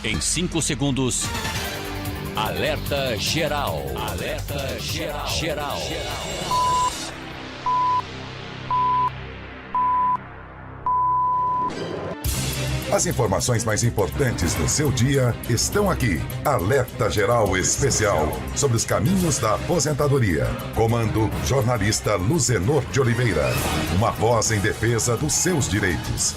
Em 5 segundos, alerta geral. Alerta geral. As informações mais importantes do seu dia estão aqui. Alerta Geral Especial sobre os caminhos da aposentadoria. Comando jornalista Luzenor de Oliveira. Uma voz em defesa dos seus direitos.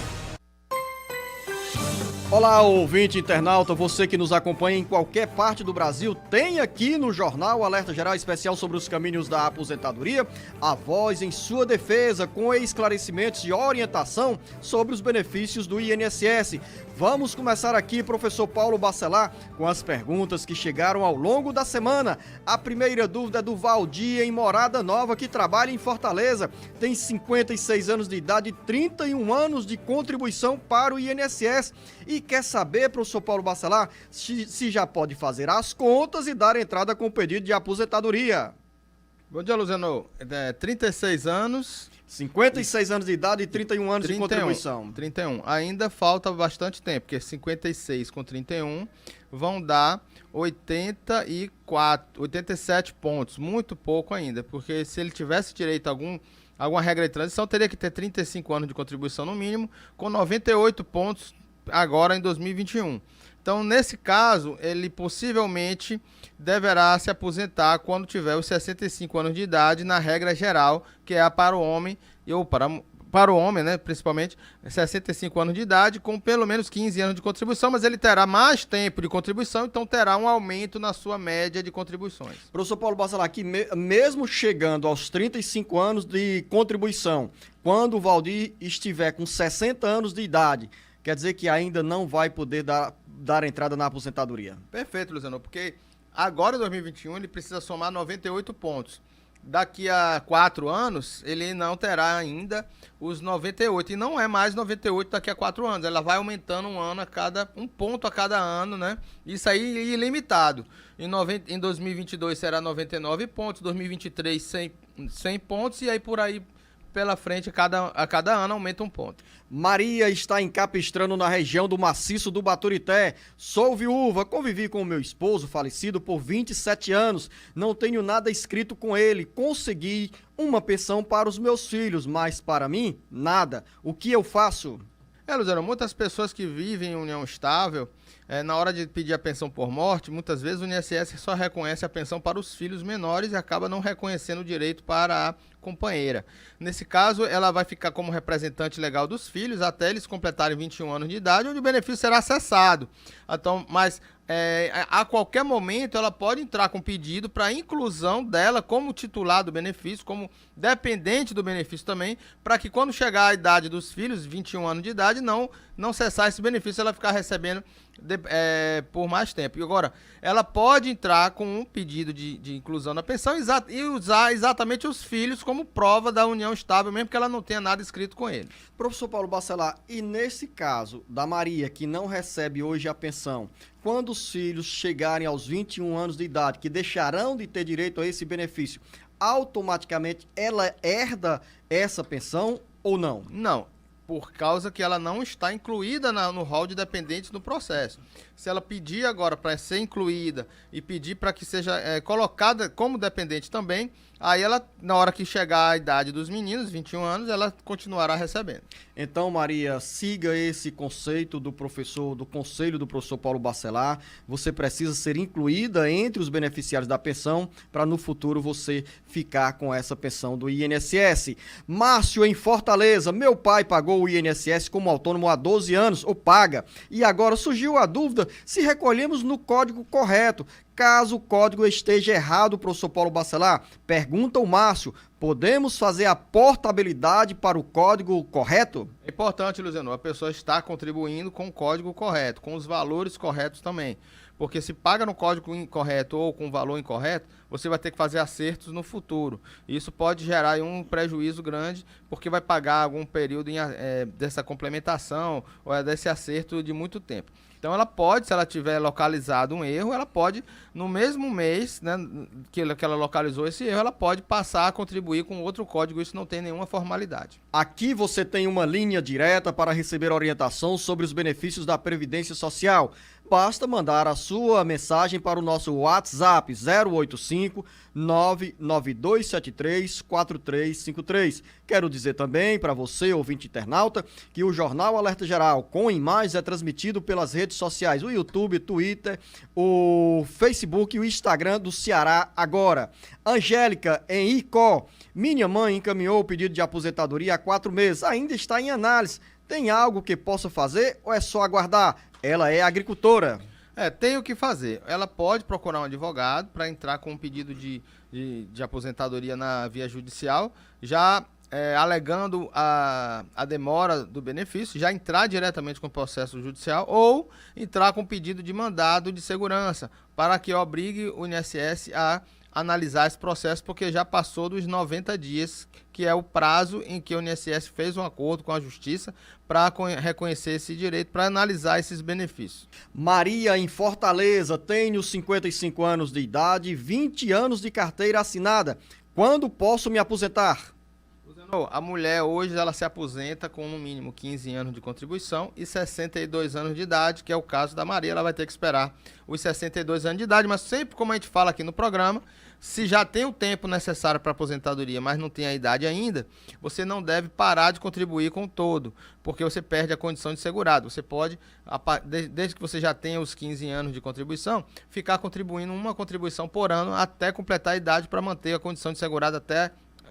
Olá, ouvinte internauta, você que nos acompanha em qualquer parte do Brasil, tem aqui no Jornal Alerta Geral Especial sobre os caminhos da aposentadoria, a voz em sua defesa, com esclarecimentos e orientação sobre os benefícios do INSS. Vamos começar aqui, professor Paulo Bacelar, com as perguntas que chegaram ao longo da semana. A primeira dúvida é do Valdir, em Morada Nova, que trabalha em Fortaleza. Tem 56 anos de idade e 31 anos de contribuição para o INSS. E quer saber, professor Paulo Bacelar, se já pode fazer as contas e dar entrada com o pedido de aposentadoria. Bom dia, Luzenor. 36 anos... 56 anos de idade e 31 anos de contribuição. 31. Ainda falta bastante tempo, porque 56 com 31 vão dar 87 pontos. Muito pouco ainda, porque se ele tivesse direito a alguma regra de transição, teria que ter 35 anos de contribuição no mínimo, com 98 pontos agora em 2021. Então, nesse caso, ele possivelmente deverá se aposentar quando tiver os 65 anos de idade, na regra geral, que é a para o homem, ou para o homem, né, principalmente, 65 anos de idade, com pelo menos 15 anos de contribuição, mas ele terá mais tempo de contribuição, então terá um aumento na sua média de contribuições. Professor Paulo Bacelar, aqui mesmo chegando aos 35 anos de contribuição, quando o Valdir estiver com 60 anos de idade, quer dizer que ainda não vai poder dar entrada na aposentadoria. Perfeito, Luciano, porque agora em 2021 ele precisa somar 98 pontos. Daqui a 4 anos ele não terá ainda os 98, e não é mais 98 daqui a 4 anos, ela vai aumentando um ponto a cada ano, né? Isso aí ilimitado. Em 2022 será 99 pontos, 2023 100 pontos, e aí por aí pela frente, a cada ano aumenta um ponto. Maria está em Capistrano, na região do Maciço do Baturité. Sou viúva, convivi com o meu esposo, falecido por 27 anos. Não tenho nada escrito com ele. Consegui uma pensão para os meus filhos, mas para mim, nada. O que eu faço? Luziano, muitas pessoas que vivem em união estável, na hora de pedir a pensão por morte, muitas vezes o INSS só reconhece a pensão para os filhos menores e acaba não reconhecendo o direito para a companheira. Nesse caso, ela vai ficar como representante legal dos filhos até eles completarem 21 anos de idade, onde o benefício será cessado. Então, mas a qualquer momento ela pode entrar com pedido para inclusão dela como titular do benefício, como dependente do benefício também, para que quando chegar a idade dos filhos, 21 anos de idade, não cessar esse benefício, ela ficar recebendo por mais tempo. E agora, ela pode entrar com um pedido de inclusão na pensão e usar exatamente os filhos como prova da união estável, mesmo que ela não tenha nada escrito com ele. Professor Paulo Bacelar, e nesse caso da Maria, que não recebe hoje a pensão, quando os filhos chegarem aos 21 anos de idade, que deixarão de ter direito a esse benefício, automaticamente ela herda essa pensão ou não? Não, por causa que ela não está incluída no rol de dependentes no processo. Se ela pedir agora para ser incluída e pedir para que seja colocada como dependente também, aí ela, na hora que chegar a idade dos meninos, 21 anos, ela continuará recebendo. Então, Maria, siga esse conceito do conselho do professor Paulo Bacelar. Você precisa ser incluída entre os beneficiários da pensão para no futuro você ficar com essa pensão do INSS. Márcio, em Fortaleza, meu pai pagou o INSS como autônomo há 12 anos, ou paga, e agora surgiu a dúvida se recolhemos no código correto. Caso o código esteja errado, professor Paulo Bacelar, pergunta o Márcio, podemos fazer a portabilidade para o código correto? É importante, Luziano, a pessoa está contribuindo com o código correto, com os valores corretos também. Porque se paga no código incorreto ou com valor incorreto, você vai ter que fazer acertos no futuro. Isso pode gerar um prejuízo grande, porque vai pagar algum período dessa complementação ou desse acerto de muito tempo. Então ela pode, se ela tiver localizado um erro, ela pode, no mesmo mês, né, que ela localizou esse erro, ela pode passar a contribuir com outro código, isso não tem nenhuma formalidade. Aqui você tem uma linha direta para receber orientação sobre os benefícios da Previdência Social. Basta mandar a sua mensagem para o nosso WhatsApp 085 99273 4353. Quero dizer também para você, ouvinte internauta, que o Jornal Alerta Geral com imagens é transmitido pelas redes sociais, o YouTube, Twitter, o Facebook e o Instagram do Ceará Agora. Angélica, em Icó, minha mãe encaminhou o pedido de aposentadoria há 4 meses, ainda está em análise. Tem algo que possa fazer ou é só aguardar? Ela é agricultora. Tem o que fazer. Ela pode procurar um advogado para entrar com um pedido de aposentadoria na via judicial, já alegando a demora do benefício, já entrar diretamente com o processo judicial ou entrar com pedido de mandado de segurança para que obrigue o INSS a analisar esse processo, porque já passou dos 90 dias, que é o prazo em que o INSS fez um acordo com a Justiça para reconhecer esse direito, para analisar esses benefícios. Maria, em Fortaleza, tenho 55 anos de idade e 20 anos de carteira assinada. Quando posso me aposentar? A mulher hoje ela se aposenta com no mínimo 15 anos de contribuição e 62 anos de idade, que é o caso da Maria. Ela vai ter que esperar os 62 anos de idade, mas sempre como a gente fala aqui no programa, se já tem o tempo necessário para aposentadoria, mas não tem a idade ainda, você não deve parar de contribuir com o todo, porque você perde a condição de segurado. Você pode, desde que você já tenha os 15 anos de contribuição, ficar contribuindo uma contribuição por ano até completar a idade para manter a condição de segurado até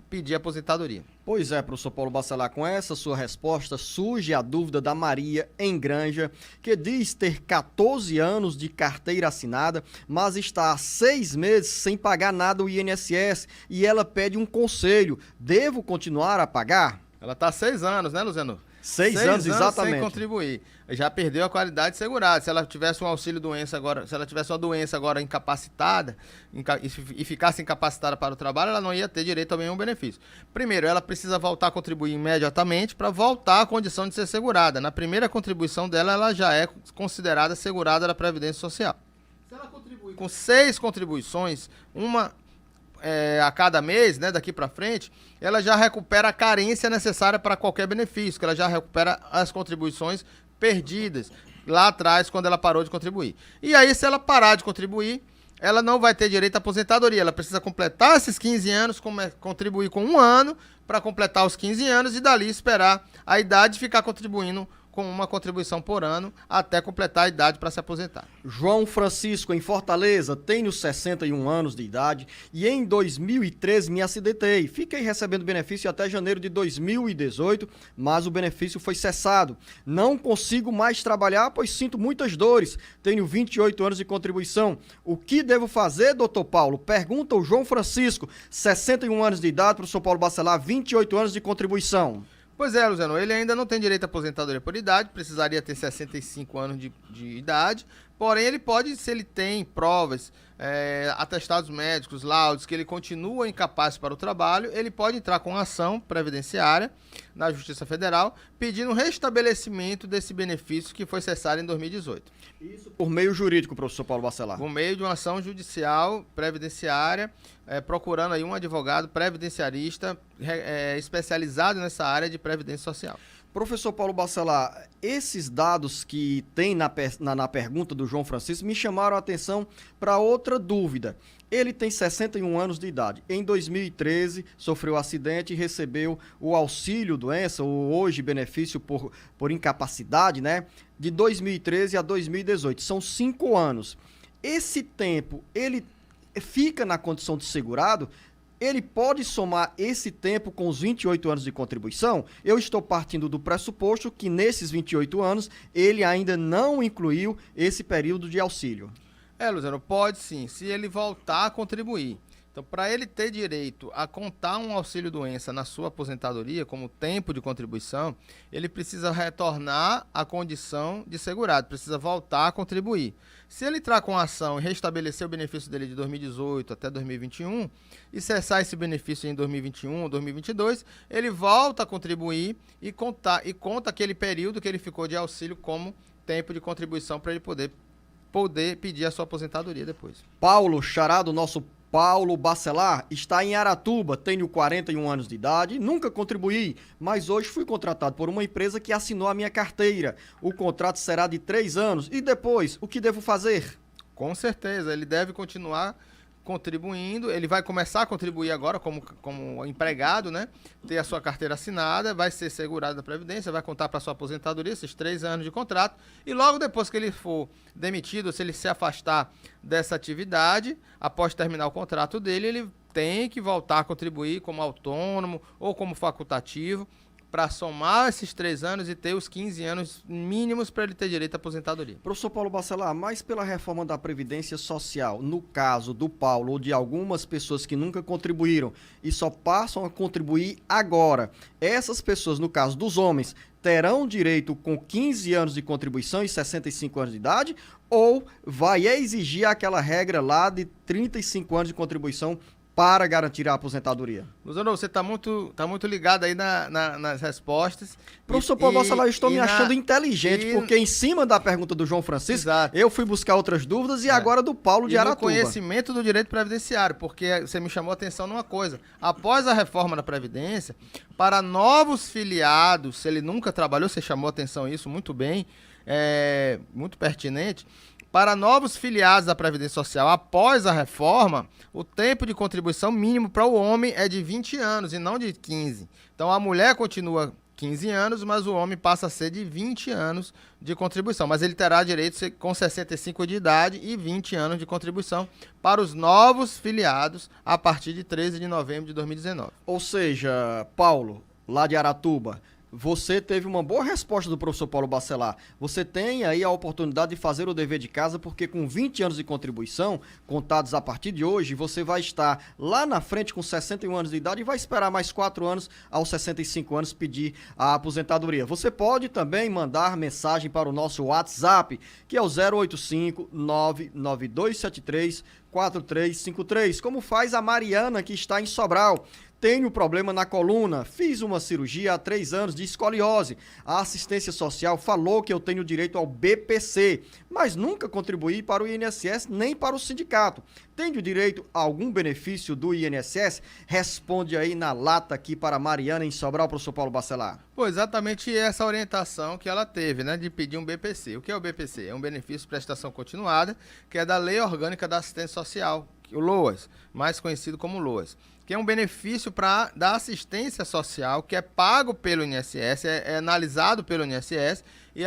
pedir aposentadoria. Pois é, professor Paulo Bacelar, com essa sua resposta surge a dúvida da Maria em Granja, que diz ter 14 anos de carteira assinada, mas está há 6 meses sem pagar nada ao INSS e ela pede um conselho. Devo continuar a pagar? Ela está há 6 anos, né, Luciano? 6 anos, exatamente. Sem contribuir. Já perdeu a qualidade de segurado. Se ela tivesse um auxílio-doença agora, se ela tivesse uma doença agora incapacitada e ficasse incapacitada para o trabalho, ela não ia ter direito a nenhum benefício. Primeiro, ela precisa voltar a contribuir imediatamente para voltar à condição de ser segurada. Na primeira contribuição dela, ela já é considerada segurada da Previdência Social. Se ela contribuir com 6 contribuições, uma a cada mês, né, daqui para frente, ela já recupera a carência necessária para qualquer benefício, que ela já recupera as contribuições perdidas lá atrás, quando ela parou de contribuir. E aí, se ela parar de contribuir, ela não vai ter direito à aposentadoria. Ela precisa completar esses 15 anos, contribuir com 1 ano para completar os 15 anos e dali esperar a idade e ficar contribuindo com uma contribuição por ano até completar a idade para se aposentar. João Francisco, em Fortaleza, tenho 61 anos de idade e em 2013 me acidentei. Fiquei recebendo benefício até janeiro de 2018, mas o benefício foi cessado. Não consigo mais trabalhar, pois sinto muitas dores. Tenho 28 anos de contribuição. O que devo fazer, doutor Paulo? Pergunta o João Francisco, 61 anos de idade, professor Paulo Bacelar, 28 anos de contribuição. Pois é, Luciano, ele ainda não tem direito à aposentadoria por idade, precisaria ter 65 anos de idade, porém ele pode, se ele tem provas, atestados médicos, laudos, que ele continua incapaz para o trabalho, ele pode entrar com ação previdenciária na Justiça Federal, pedindo restabelecimento desse benefício que foi cessado em 2018. Isso por meio jurídico, professor Paulo Bacelar. Por meio de uma ação judicial previdenciária, procurando aí um advogado previdenciarista especializado nessa área de previdência social. Professor Paulo Bacelar, esses dados que tem na pergunta do João Francisco me chamaram a atenção para outra dúvida. Ele tem 61 anos de idade. Em 2013, sofreu acidente e recebeu o auxílio-doença, ou hoje benefício por incapacidade, né? De 2013 a 2018. São 5 anos. Esse tempo, ele fica na condição de segurado? Ele pode somar esse tempo com os 28 anos de contribuição? Eu estou partindo do pressuposto que nesses 28 anos ele ainda não incluiu esse período de auxílio. Luciano, pode sim, se ele voltar a contribuir. Então, para ele ter direito a contar um auxílio-doença na sua aposentadoria como tempo de contribuição, ele precisa retornar à condição de segurado, precisa voltar a contribuir. Se ele entrar com a ação e restabelecer o benefício dele de 2018 até 2021 e cessar esse benefício em 2021 ou 2022, ele volta a contribuir e conta aquele período que ele ficou de auxílio como tempo de contribuição para ele poder pedir a sua aposentadoria depois. Paulo Xará, do nosso Paulo Bacelar, está em Aratuba, tenho 41 anos de idade, nunca contribuí, mas hoje fui contratado por uma empresa que assinou a minha carteira. O contrato será de 3 anos. E depois, o que devo fazer? Com certeza, ele deve continuar contribuindo, ele vai começar a contribuir agora como empregado, né? Ter a sua carteira assinada, vai ser segurado da Previdência, vai contar para sua aposentadoria esses 3 anos de contrato, e logo depois que ele for demitido, se ele se afastar dessa atividade, após terminar o contrato dele, ele tem que voltar a contribuir como autônomo ou como facultativo, para somar esses 3 anos e ter os 15 anos mínimos para ele ter direito à aposentadoria. Professor Paulo Bacelar, mas pela reforma da Previdência Social, no caso do Paulo ou de algumas pessoas que nunca contribuíram e só passam a contribuir agora, essas pessoas, no caso dos homens, terão direito com 15 anos de contribuição e 65 anos de idade, ou vai exigir aquela regra lá de 35 anos de contribuição para garantir a aposentadoria? Luzano, você está muito ligado aí nas respostas. Professor Paulo Bacelar, eu estou me achando inteligente, porque em cima da pergunta do João Francisco, exato, eu fui buscar outras dúvidas e agora do Paulo de Aratuba. E no conhecimento do direito previdenciário, porque você me chamou a atenção numa coisa. Após a reforma da Previdência, para novos filiados, se ele nunca trabalhou, você chamou a atenção isso muito bem, muito pertinente. Para novos filiados da Previdência Social após a reforma, o tempo de contribuição mínimo para o homem é de 20 anos e não de 15. Então a mulher continua 15 anos, mas o homem passa a ser de 20 anos de contribuição. Mas ele terá direito com 65 de idade e 20 anos de contribuição para os novos filiados a partir de 13 de novembro de 2019. Ou seja, Paulo, lá de Aratuba, você teve uma boa resposta do professor Paulo Bacelar. Você tem aí a oportunidade de fazer o dever de casa, porque com 20 anos de contribuição, contados a partir de hoje, você vai estar lá na frente com 61 anos de idade e vai esperar mais 4 anos aos 65 anos pedir a aposentadoria. Você pode também mandar mensagem para o nosso WhatsApp, que é o 085 99273 4353, como faz a Mariana, que está em Sobral. Tenho problema na coluna, fiz uma cirurgia há 3 anos de escoliose. A assistência social falou que eu tenho direito ao BPC, mas nunca contribuí para o INSS nem para o sindicato. Tenho direito a algum benefício do INSS? Responde aí na lata aqui para a Mariana em Sobral, professor Paulo Bacelar. Pô, exatamente essa orientação que ela teve, né, de pedir um BPC. O que é o BPC? É um benefício de prestação continuada, que é da Lei Orgânica da Assistência Social, o LOAS, mais conhecido como LOAS, que é um benefício da assistência social, que é pago pelo INSS, é analisado pelo INSS, e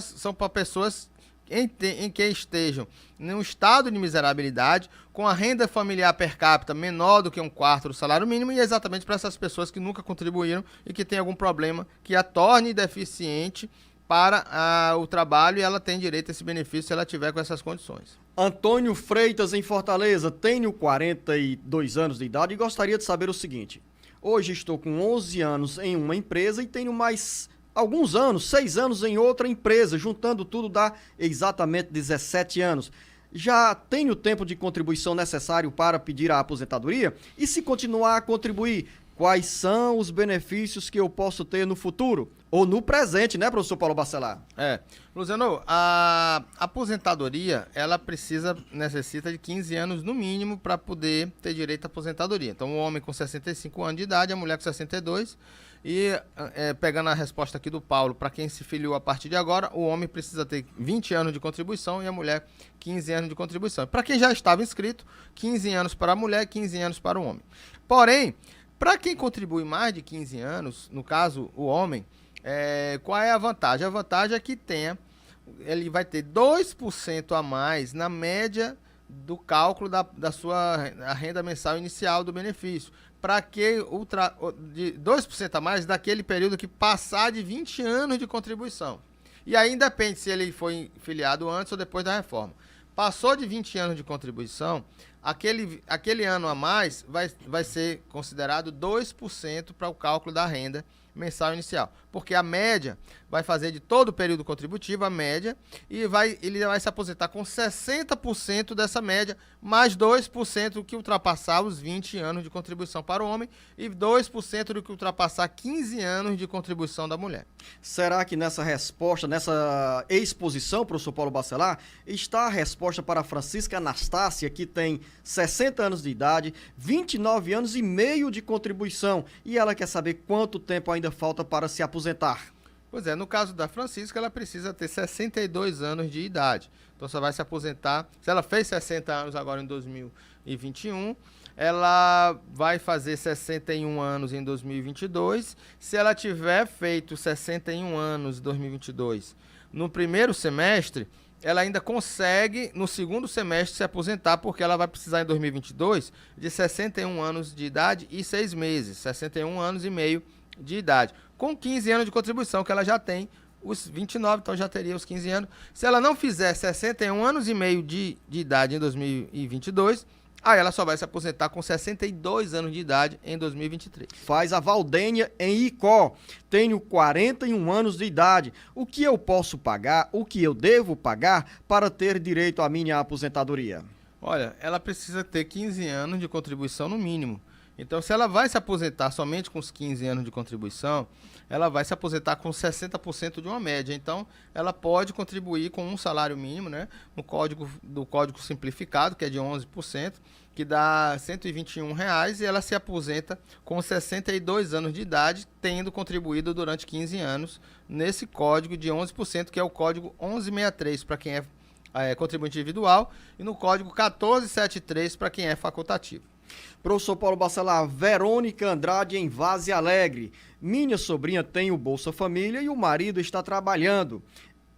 são para pessoas em que estejam num estado de miserabilidade, com a renda familiar per capita menor do que 1/4 do salário mínimo, e é exatamente para essas pessoas que nunca contribuíram e que tem algum problema que a torne deficiente para o trabalho, e ela tem direito a esse benefício se ela tiver com essas condições. Antônio Freitas, em Fortaleza, tenho 42 anos de idade e gostaria de saber o seguinte: hoje estou com 11 anos em uma empresa e tenho mais alguns anos, 6 anos em outra empresa, juntando tudo dá exatamente 17 anos. Já tenho o tempo de contribuição necessário para pedir a aposentadoria? E se continuar a contribuir, quais são os benefícios que eu posso ter no futuro? Ou no presente, né, professor Paulo Bacelar? Luciano, a aposentadoria, ela necessita de 15 anos no mínimo para poder ter direito à aposentadoria. Então, o homem com 65 anos de idade, a mulher com 62. E, pegando a resposta aqui do Paulo, para quem se filiou a partir de agora, o homem precisa ter 20 anos de contribuição e a mulher 15 anos de contribuição. Para quem já estava inscrito, 15 anos para a mulher, 15 anos para o homem. Porém, para quem contribui mais de 15 anos, no caso, o homem, qual é a vantagem? A vantagem é que ele vai ter 2% a mais na média do cálculo da sua renda mensal inicial do benefício. Para que de 2% a mais daquele período que passar de 20 anos de contribuição. E aí depende se ele foi filiado antes ou depois da reforma. Passou de 20 anos de contribuição, aquele ano a mais vai ser considerado 2% para o cálculo da renda mensal inicial. porque a média vai fazer de todo o período contributivo, a média, e ele vai se aposentar com 60% dessa média, mais 2% do que ultrapassar os 20 anos de contribuição para o homem e 2% do que ultrapassar 15 anos de contribuição da mulher. Será que nessa resposta, nessa exposição, professor Paulo Bacelar, está a resposta para a Francisca Anastácia, que tem 60 anos de idade, 29 anos e meio de contribuição, e ela quer saber quanto tempo ainda falta para se aposentar? Pois é, no caso da Francisca, ela precisa ter 62 anos de idade. Então, você vai se aposentar. Se ela fez 60 anos agora em 2021, ela vai fazer 61 anos em 2022. Se ela tiver feito 61 anos em 2022 no primeiro semestre, ela ainda consegue, no segundo semestre, se aposentar, porque ela vai precisar em 2022 de 61 anos de idade e 6 meses, 61 anos e meio de idade, com 15 anos de contribuição, que ela já tem os 29, então já teria os 15 anos. Se ela não fizer 61 anos e meio de idade em 2022, aí ela só vai se aposentar com 62 anos de idade em 2023. Faz a Valdênia em Icó. Tenho 41 anos de idade. O que eu posso pagar, o que eu devo pagar para ter direito à minha aposentadoria? Olha, ela precisa ter 15 anos de contribuição no mínimo. Então, se ela vai se aposentar somente com os 15 anos de contribuição, ela vai se aposentar com 60% de uma média. Então, ela pode contribuir com um salário mínimo, né? No código simplificado, que é de 11%, que dá R$ 121, e ela se aposenta com 62 anos de idade, tendo contribuído durante 15 anos nesse código de 11%, que é o código 1163 para quem é contribuinte individual, e no código 1473 para quem é facultativo. Professor Paulo Bacelar, Verônica Andrade em Vaze Alegre. Minha sobrinha tem o Bolsa Família e o marido está trabalhando.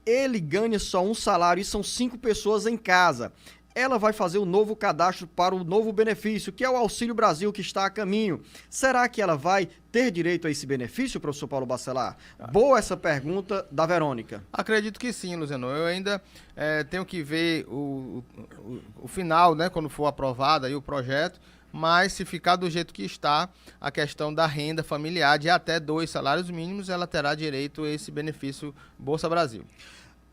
Ele ganha só um salário e são 5 pessoas em casa. Ela vai fazer o novo cadastro para o novo benefício, que é o Auxílio Brasil, que está a caminho. Será que ela vai ter direito a esse benefício, professor Paulo Bacelar? Boa essa pergunta da Verônica. Acredito que sim, Luciano. Eu ainda tenho que ver o final, né, quando for aprovado aí o projeto, mas se ficar do jeito que está, a questão da renda familiar de até 2 salários mínimos, ela terá direito a esse benefício Bolsa Brasil.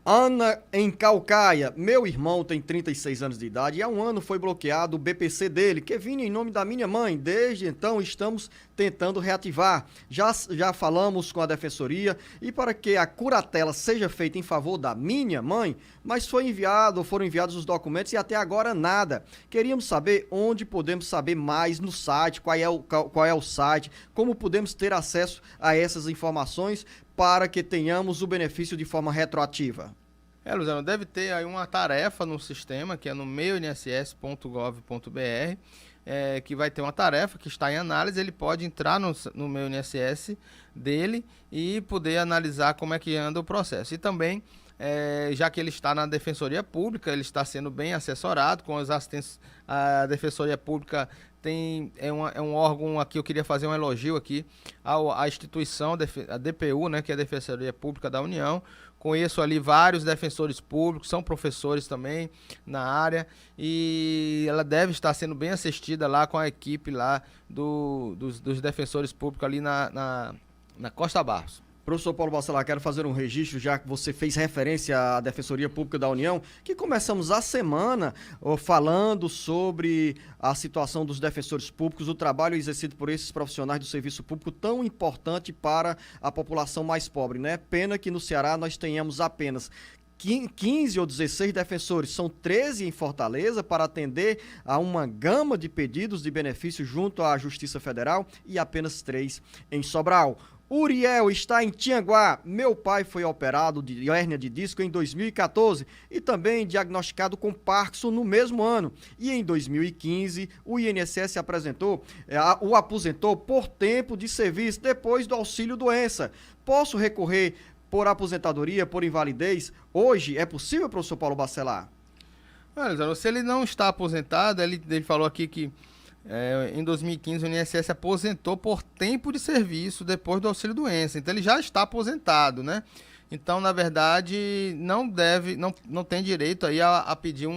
Ana em Calcaia. Meu irmão tem 36 anos de idade e há um ano foi bloqueado o BPC dele, que vinha em nome da minha mãe. Desde então estamos tentando reativar. Já falamos com a defensoria e para que a curatela seja feita em favor da minha mãe, mas foram enviados os documentos e até agora nada. Queríamos saber onde podemos saber mais no site, qual é o site, como podemos ter acesso a essas informações para que tenhamos o benefício de forma retroativa. Luciano, deve ter aí uma tarefa no sistema, que é no meuinss.gov.br, que vai ter uma tarefa que está em análise. Ele pode entrar no meu INSS dele e poder analisar como é que anda o processo. E também, já que ele está na Defensoria Pública, ele está sendo bem assessorado com os assistentes. A Defensoria Pública é um órgão aqui, eu queria fazer um elogio aqui à instituição, a DPU, né, que é a Defensoria Pública da União. Conheço ali vários defensores públicos, são professores também na área, e ela deve estar sendo bem assistida lá com a equipe lá dos defensores públicos ali na Costa Barros. Professor Paulo Bacelar, quero fazer um registro, já que você fez referência à Defensoria Pública da União, que começamos a semana falando sobre a situação dos defensores públicos, o trabalho exercido por esses profissionais do serviço público tão importante para a população mais pobre, né? Pena que no Ceará nós tenhamos apenas 15 ou 16 defensores, são 13 em Fortaleza para atender a uma gama de pedidos de benefício junto à Justiça Federal e apenas 3 em Sobral. Uriel está em Tianguá. Meu pai foi operado de hérnia de disco em 2014 e também diagnosticado com Parkinson no mesmo ano. E em 2015, o INSS o aposentou por tempo de serviço depois do auxílio doença. Posso recorrer por aposentadoria, por invalidez? Hoje é possível, professor Paulo Bacelar? Olha, se ele não está aposentado, ele falou aqui que em 2015 o INSS aposentou por tempo de serviço depois do auxílio doença, então ele já está aposentado, né? Então, na verdade, não tem direito aí a pedir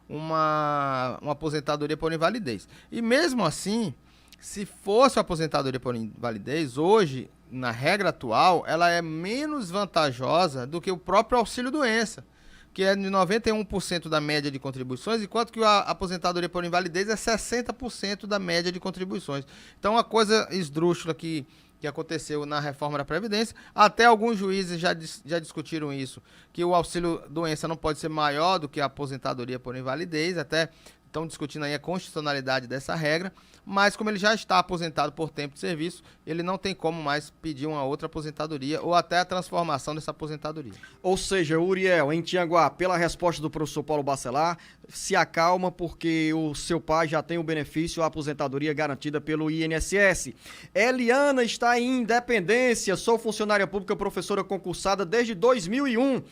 uma aposentadoria por invalidez. E mesmo assim, Se fosse a aposentadoria por invalidez, hoje, na regra atual, ela é menos vantajosa do que o próprio auxílio-doença, que é de 91% da média de contribuições, enquanto que a aposentadoria por invalidez é 60% da média de contribuições. Então, uma coisa esdrúxula que aconteceu na reforma da Previdência, até alguns juízes já discutiram isso, que o auxílio-doença não pode ser maior do que a aposentadoria por invalidez, até estão discutindo aí a constitucionalidade dessa regra, mas como ele já está aposentado por tempo de serviço, ele não tem como mais pedir uma outra aposentadoria ou até a transformação dessa aposentadoria. Ou seja, Uriel, em Tianguá, pela resposta do professor Paulo Bacelar, se acalma porque o seu pai já tem o benefício, a aposentadoria garantida pelo INSS. Eliana está em Independência, sou funcionária pública, professora concursada desde 2001,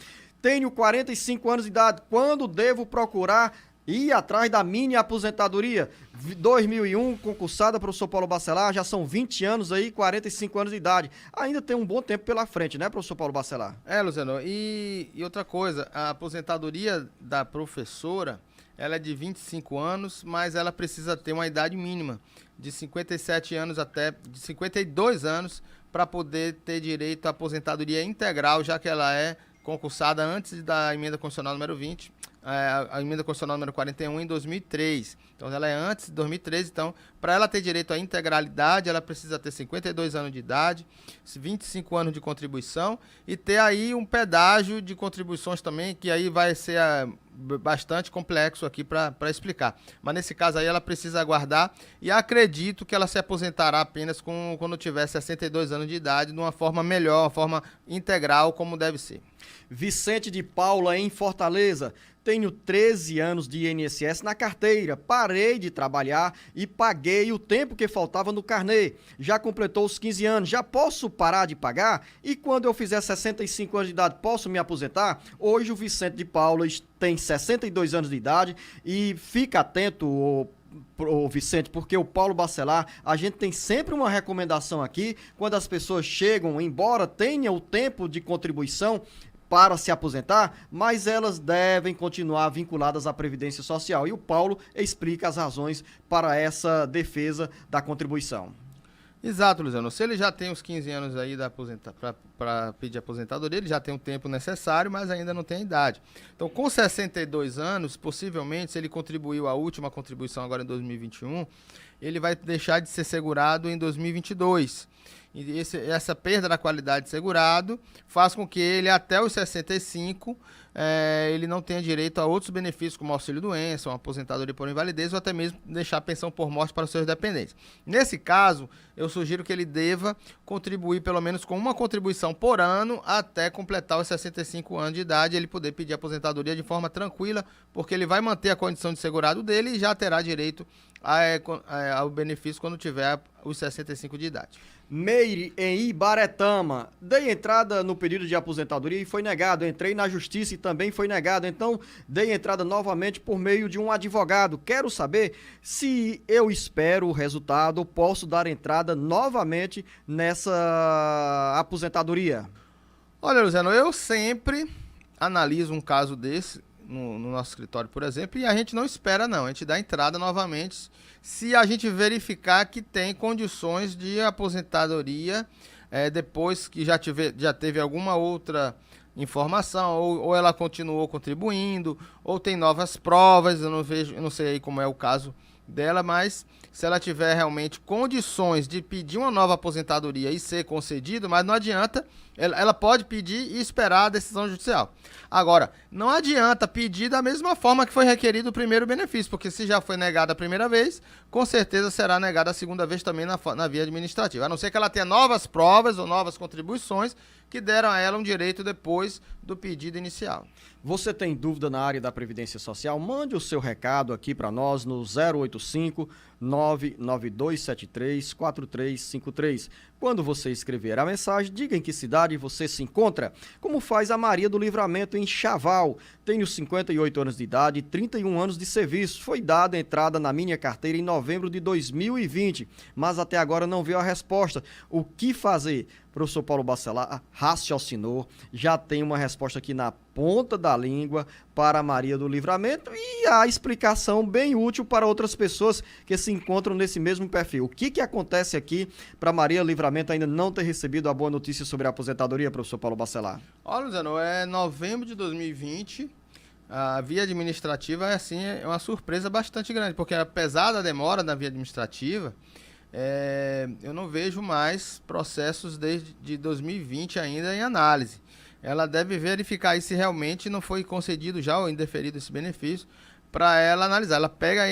tenho 45 anos de idade, quando devo procurar ir atrás da mini aposentadoria? 2001, concursada, professor Paulo Bacelar, já são 20 anos aí, 45 anos de idade. Ainda tem um bom tempo pela frente, né, professor Paulo Bacelar? Luciano, e outra coisa, a aposentadoria da professora, ela é de 25 anos, mas ela precisa ter uma idade mínima, de 57 anos até de 52 anos, para poder ter direito à aposentadoria integral, já que ela é concursada antes da emenda constitucional número 20, a emenda constitucional número 41 em 2003. Então ela é antes de 2013, então para ela ter direito à integralidade, ela precisa ter 52 anos de idade, 25 anos de contribuição e ter aí um pedágio de contribuições também, que aí vai ser bastante complexo aqui para explicar. Mas nesse caso aí ela precisa aguardar e acredito que ela se aposentará apenas quando tiver 62 anos de idade, de uma forma melhor, uma forma integral, como deve ser. Vicente de Paula, em Fortaleza. Tenho 13 anos de INSS na carteira, parei de trabalhar e paguei o tempo que faltava no carnê. Já completou os 15 anos, já posso parar de pagar? E quando eu fizer 65 anos de idade, posso me aposentar? Hoje o Vicente de Paula tem 62 anos de idade e fica atento, ô Vicente, porque o Paulo Bacelar, a gente tem sempre uma recomendação aqui, quando as pessoas chegam, embora tenham o tempo de contribuição para se aposentar, mas elas devem continuar vinculadas à Previdência Social. E o Paulo explica as razões para essa defesa da contribuição. Exato, Luciano. Se ele já tem os 15 anos aí para pedir aposentadoria, ele já tem o tempo necessário, mas ainda não tem a idade. Então, com 62 anos, possivelmente, se ele contribuiu a última contribuição agora em 2021, ele vai deixar de ser segurado em 2022. E essa perda da qualidade de segurado faz com que ele, até os 65, ele não tenha direito a outros benefícios, como auxílio-doença, uma aposentadoria por invalidez, ou até mesmo deixar a pensão por morte para os seus dependentes. Nesse caso, eu sugiro que ele deva contribuir pelo menos com uma contribuição por ano até completar os 65 anos de idade, ele poder pedir aposentadoria de forma tranquila, porque ele vai manter a condição de segurado dele e já terá direito ao benefício quando tiver os 65 de idade. Meire, em Ibaretama. Dei entrada no pedido de aposentadoria e foi negado. Entrei na justiça e também foi negado. Então, dei entrada novamente por meio de um advogado. Quero saber se eu espero o resultado, posso dar entrada novamente nessa aposentadoria. Olha, Luciano, eu sempre analiso um caso desse no nosso escritório, por exemplo, e a gente não espera não, a gente dá entrada novamente se a gente verificar que tem condições de aposentadoria depois que já teve alguma outra informação, ou ela continuou contribuindo, ou tem novas provas, eu não sei aí como é o caso dela, mas se ela tiver realmente condições de pedir uma nova aposentadoria e ser concedido, mas não adianta, ela pode pedir e esperar a decisão judicial. Agora, não adianta pedir da mesma forma que foi requerido o primeiro benefício, porque se já foi negada a primeira vez, com certeza será negada a segunda vez também na via administrativa, a não ser que ela tenha novas provas ou novas contribuições que deram a ela um direito depois do pedido inicial. Você tem dúvida na área da Previdência Social? Mande o seu recado aqui para nós no 085 99273 4353. Quando você escrever a mensagem, diga em que cidade você se encontra. Como faz a Maria do Livramento em Chaval. Tenho 58 anos de idade e 31 anos de serviço. Foi dada entrada na minha carteira em novembro de 2020, mas até agora não veio a resposta. O que fazer? Professor Paulo Bacelar raciocinou, já tem uma resposta aqui na ponta da língua para Maria do Livramento e a explicação bem útil para outras pessoas que se encontram nesse mesmo perfil. O que acontece aqui para Maria Livramento ainda não ter recebido a boa notícia sobre a aposentadoria, professor Paulo Bacelar? Olha, Luciano, é novembro de 2020, a via administrativa é uma surpresa bastante grande, porque apesar da demora na via administrativa, eu não vejo mais processos desde 2020 ainda em análise. Ela deve verificar aí se realmente não foi concedido já ou indeferido esse benefício para ela analisar. Ela pega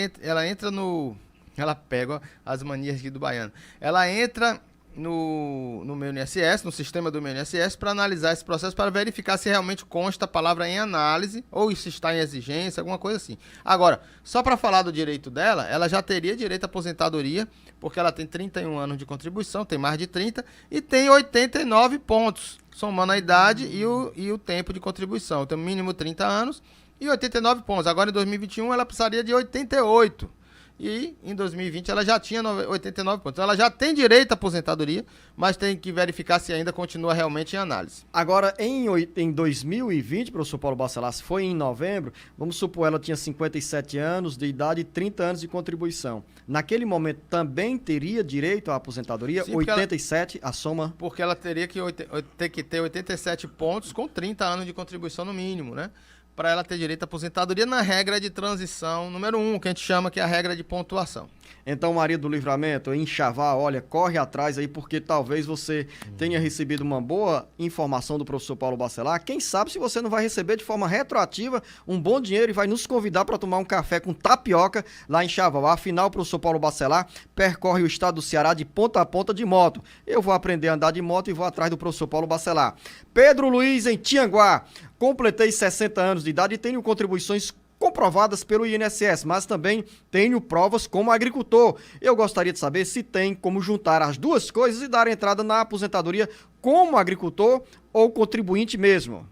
as manias aqui do baiano. Ela entra no meu INSS, no sistema do meu INSS, para analisar esse processo, para verificar se realmente consta a palavra em análise ou se está em exigência, alguma coisa assim. Agora, só para falar do direito dela, ela já teria direito à aposentadoria, porque ela tem 31 anos de contribuição, tem mais de 30, e tem 89 pontos, somando a idade e o tempo de contribuição. Tem mínimo 30 anos e 89 pontos. Agora, em 2021, ela precisaria de 88. E em 2020 ela já tinha 89 pontos. Então ela já tem direito à aposentadoria, mas tem que verificar se ainda continua realmente em análise. Agora, em 2020, professor Paulo Bacelar, se foi em novembro, vamos supor, ela tinha 57 anos de idade e 30 anos de contribuição. Naquele momento também teria direito à aposentadoria? Sim, 87, a soma? Porque ela teria que ter 87 pontos com 30 anos de contribuição no mínimo, né? Para ela ter direito à aposentadoria na regra de transição número 1, que a gente chama que é a regra de pontuação. Então, Maria do Livramento, em Chaval, olha, corre atrás aí, porque talvez você tenha recebido uma boa informação do professor Paulo Bacelar. Quem sabe se você não vai receber de forma retroativa um bom dinheiro e vai nos convidar para tomar um café com tapioca lá em Chaval. Afinal, o professor Paulo Bacelar percorre o estado do Ceará de ponta a ponta de moto. Eu vou aprender a andar de moto e vou atrás do professor Paulo Bacelar. Pedro Luiz, em Tianguá. Completei 60 anos de idade e tenho contribuições comprovadas pelo INSS, mas também tenho provas como agricultor. Eu gostaria de saber se tem como juntar as duas coisas e dar entrada na aposentadoria como agricultor ou contribuinte mesmo.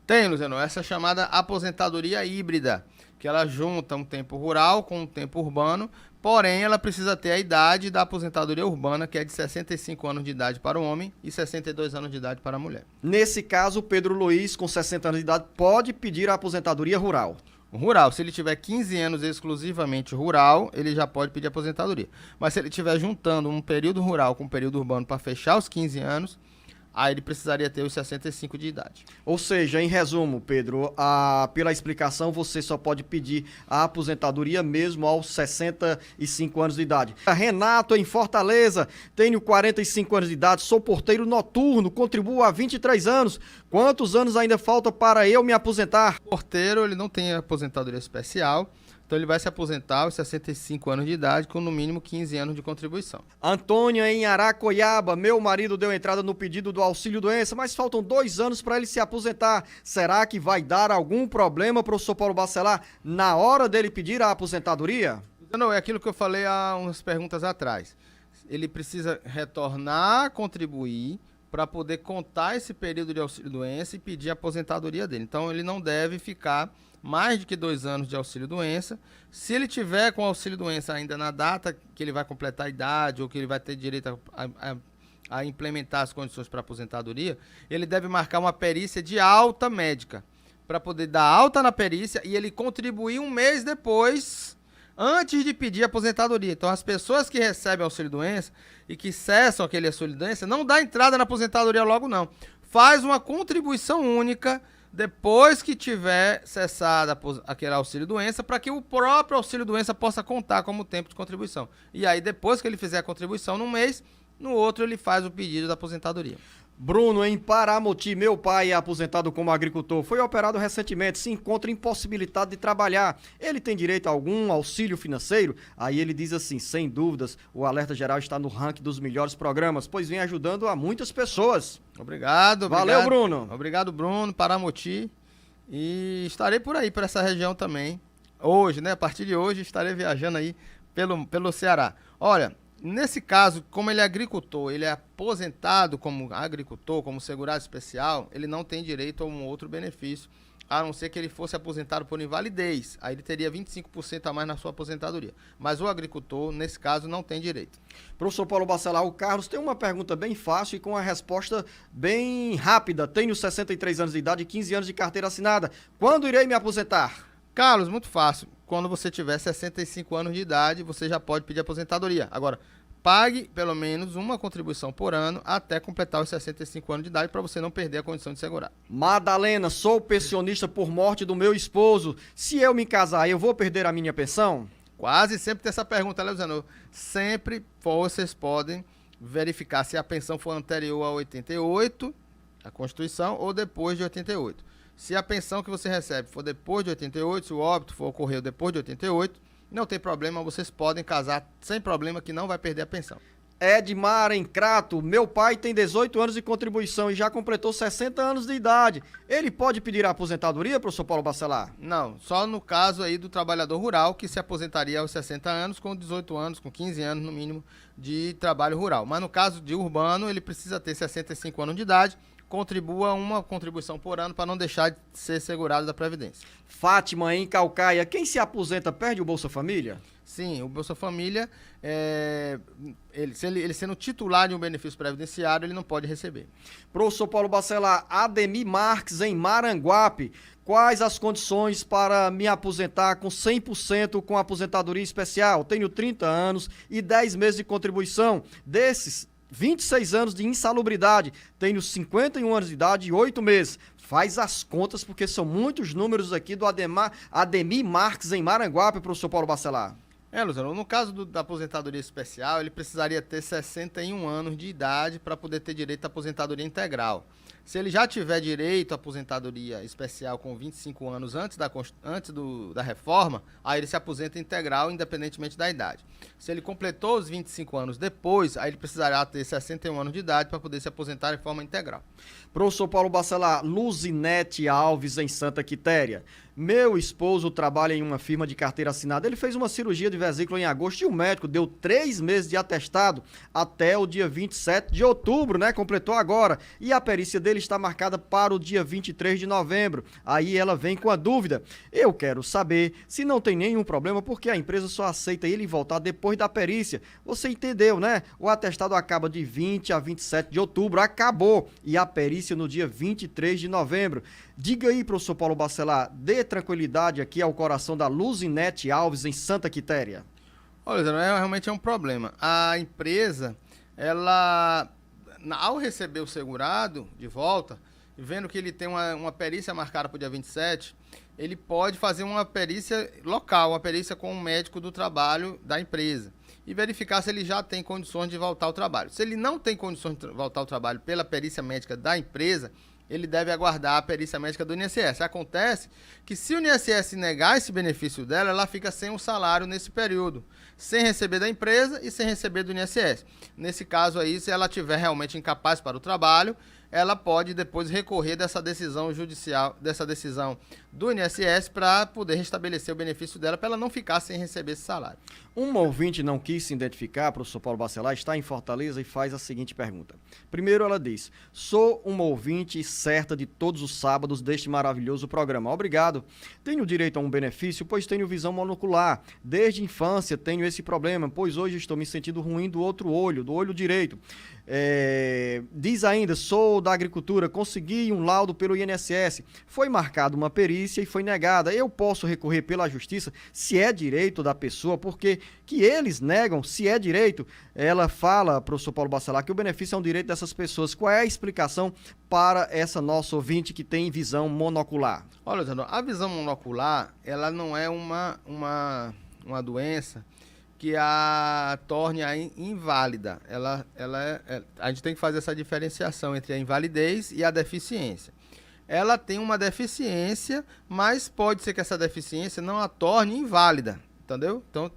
Tem, Luciano, essa chamada aposentadoria híbrida, que ela junta um tempo rural com um tempo urbano, porém ela precisa ter a idade da aposentadoria urbana, que é de 65 anos de idade para o homem e 62 anos de idade para a mulher. Nesse caso, o Pedro Luiz, com 60 anos de idade, pode pedir a aposentadoria rural. Rural, se ele tiver 15 anos exclusivamente rural, ele já pode pedir aposentadoria. Mas se ele estiver juntando um período rural com um período urbano para fechar os 15 anos, aí ele precisaria ter os 65 de idade. Ou seja, em resumo, Pedro, pela explicação, você só pode pedir a aposentadoria mesmo aos 65 anos de idade. Renato, em Fortaleza, tenho 45 anos de idade, sou porteiro noturno, contribuo há 23 anos. Quantos anos ainda falta para eu me aposentar? O porteiro, ele não tem aposentadoria especial. Então ele vai se aposentar aos 65 anos de idade com no mínimo 15 anos de contribuição. Antônia, em Aracoiaba, meu marido deu entrada no pedido do auxílio-doença, mas faltam 2 anos para ele se aposentar. Será que vai dar algum problema, professor Paulo Bacelar, na hora dele pedir a aposentadoria? Não, é aquilo que eu falei há umas perguntas atrás. Ele precisa retornar a contribuir para poder contar esse período de auxílio-doença e pedir a aposentadoria dele. Então ele não deve ficar mais de que 2 anos de auxílio-doença. Se ele tiver com auxílio-doença ainda na data que ele vai completar a idade ou que ele vai ter direito a implementar as condições para aposentadoria, ele deve marcar uma perícia de alta médica para poder dar alta na perícia e ele contribuir 1 mês depois, antes de pedir a aposentadoria. Então, as pessoas que recebem auxílio-doença e que cessam aquele auxílio-doença, não dá entrada na aposentadoria logo, não. Faz uma contribuição única depois que tiver cessado aquele auxílio-doença, para que o próprio auxílio-doença possa contar como tempo de contribuição. E aí, depois que ele fizer a contribuição num mês, no outro ele faz o pedido da aposentadoria. Bruno, em Paramoti, meu pai é aposentado como agricultor, foi operado recentemente, se encontra impossibilitado de trabalhar. Ele tem direito a algum auxílio financeiro? Aí ele diz assim, sem dúvidas, o Alerta Geral está no ranking dos melhores programas, pois vem ajudando a muitas pessoas. Obrigado. Valeu, Bruno. Obrigado, Bruno, Paramoti. E estarei por aí, por essa região também. Hoje, né? A partir de hoje, estarei viajando aí pelo Ceará. Olha, Nesse caso, como ele é agricultor, ele é aposentado como agricultor, como segurado especial, ele não tem direito a um outro benefício, a não ser que ele fosse aposentado por invalidez. Aí ele teria 25% a mais na sua aposentadoria. Mas o agricultor, nesse caso, não tem direito. Professor Paulo Bacelar, o Carlos tem uma pergunta bem fácil e com a resposta bem rápida. Tenho 63 anos de idade e 15 anos de carteira assinada. Quando irei me aposentar? Carlos, muito fácil. Quando você tiver 65 anos de idade, você já pode pedir aposentadoria. Agora, pague pelo menos uma contribuição por ano até completar os 65 anos de idade para você não perder a condição de segurar. Madalena, sou pensionista por morte do meu esposo. Se eu me casar, eu vou perder a minha pensão? Quase sempre tem essa pergunta, Leozano. Sempre vocês podem verificar se a pensão for anterior a 88, a Constituição, ou depois de 88. Se a pensão que você recebe for depois de 88, se o óbito for ocorrer depois de 88, não tem problema, vocês podem casar sem problema que não vai perder a pensão. Edmar em Crato, meu pai tem 18 anos de contribuição e já completou 60 anos de idade. Ele pode pedir a aposentadoria, professor Paulo Bacelar? Não, só no caso aí do trabalhador rural que se aposentaria aos 60 anos com 18 anos, com 15 anos no mínimo de trabalho rural. Mas no caso de urbano, ele precisa ter 65 anos de idade, contribua uma contribuição por ano para não deixar de ser segurado da Previdência. Fátima em Calcaia, quem se aposenta perde o Bolsa Família? Sim, o Bolsa Família, ele sendo titular de um benefício previdenciário, ele não pode receber. Professor Paulo Bacelar, Ademir Marques em Maranguape, quais as condições para me aposentar com 100% com aposentadoria especial? Tenho 30 anos e 10 meses de contribuição. Desses, 26 anos de insalubridade, tenho 51 anos de idade e 8 meses. Faz as contas, porque são muitos números aqui do Ademir Marques em Maranguape, professor Paulo Bacelar. Luciano, no caso da aposentadoria especial, ele precisaria ter 61 anos de idade para poder ter direito à aposentadoria integral. Se ele já tiver direito à aposentadoria especial com 25 anos antes da reforma, aí ele se aposenta integral, independentemente da idade. Se ele completou os 25 anos depois, aí ele precisará ter 61 anos de idade para poder se aposentar de forma integral. Professor Paulo Bacelar, Luzinete Alves em Santa Quitéria. Meu esposo trabalha em uma firma de carteira assinada. Ele fez uma cirurgia de vesícula em agosto e o médico deu 3 meses de atestado até o dia 27 de outubro, né? Completou agora. E a perícia dele está marcada para o dia 23 de novembro. Aí ela vem com a dúvida. Eu quero saber se não tem nenhum problema, porque a empresa só aceita ele voltar depois da perícia. Você entendeu, né? O atestado acaba de 20 a 27 de outubro. Acabou. E a perícia no dia 23 de novembro. Diga aí, professor Paulo Bacelar, dê tranquilidade aqui ao coração da Luzinete Alves em Santa Quitéria. Olha, realmente é um problema. A empresa, ela, ao receber o segurado de volta, vendo que ele tem uma perícia marcada para o dia 27, ele pode fazer uma perícia local, uma perícia com o médico do trabalho da empresa e verificar se ele já tem condições de voltar ao trabalho. Se ele não tem condições de voltar ao trabalho pela perícia médica da empresa, ele deve aguardar a perícia médica do INSS. Acontece que se o INSS negar esse benefício dela, ela fica sem um salário nesse período, sem receber da empresa e sem receber do INSS. Nesse caso aí, se ela estiver realmente incapaz para o trabalho, ela pode depois recorrer dessa decisão judicial, dessa decisão do INSS para poder restabelecer o benefício dela, para ela não ficar sem receber esse salário. Um ouvinte não quis se identificar, professor Paulo Bacelar, está em Fortaleza e faz a seguinte pergunta. Primeiro ela diz, sou uma ouvinte certa de todos os sábados deste maravilhoso programa. Obrigado. Tenho direito a um benefício, pois tenho visão monocular. Desde a infância tenho esse problema, pois hoje estou me sentindo ruim do outro olho, do olho direito. Diz ainda, sou da agricultura, consegui um laudo pelo INSS, foi marcada uma perícia e foi negada. Eu posso recorrer pela justiça se é direito da pessoa, porque que eles negam se é direito. Ela fala, professor Paulo Bacelar, que o benefício é um direito dessas pessoas. Qual é a explicação para essa nossa ouvinte que tem visão monocular? Olha, a visão monocular, ela não é uma doença que a torne inválida. A gente tem que fazer essa diferenciação entre a invalidez e a deficiência. Ela tem uma deficiência, mas pode ser que essa deficiência não a torne inválida, entendeu? Então,